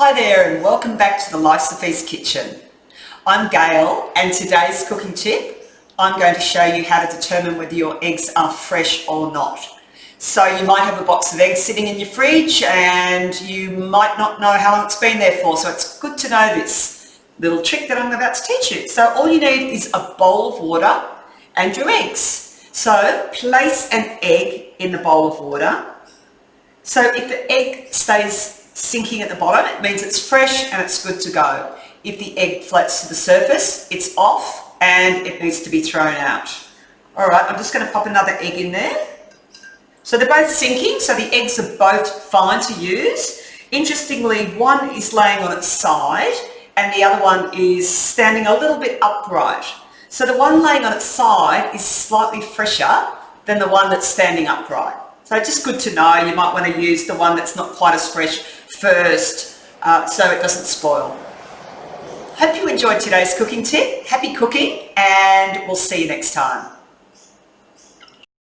Hi there and welcome back to the Life's a Feast kitchen. I'm Gail and today's cooking tip, I'm going to show you how to determine whether your eggs are fresh or not. So you might have a box of eggs sitting in your fridge and you might not know how long it's been there for, so it's good to know this little trick that I'm about to teach you. So all you need is a bowl of water and your eggs. So place an egg in the bowl of water. So if the egg stays sinking at the bottom, it means it's fresh and it's good to go. If the egg floats to the surface, it's off and it needs to be thrown out. All right, I'm just going to pop another egg in there. So they're both sinking, so the eggs are both fine to use. Interestingly, one is laying on its side and the other one is standing a little bit upright. So the one laying on its side is slightly fresher than the one that's standing upright. So just good to know, you might want to use the one that's not quite as fresh first so it doesn't spoil. Hope you enjoyed today's cooking tip. Happy cooking and we'll see you next time.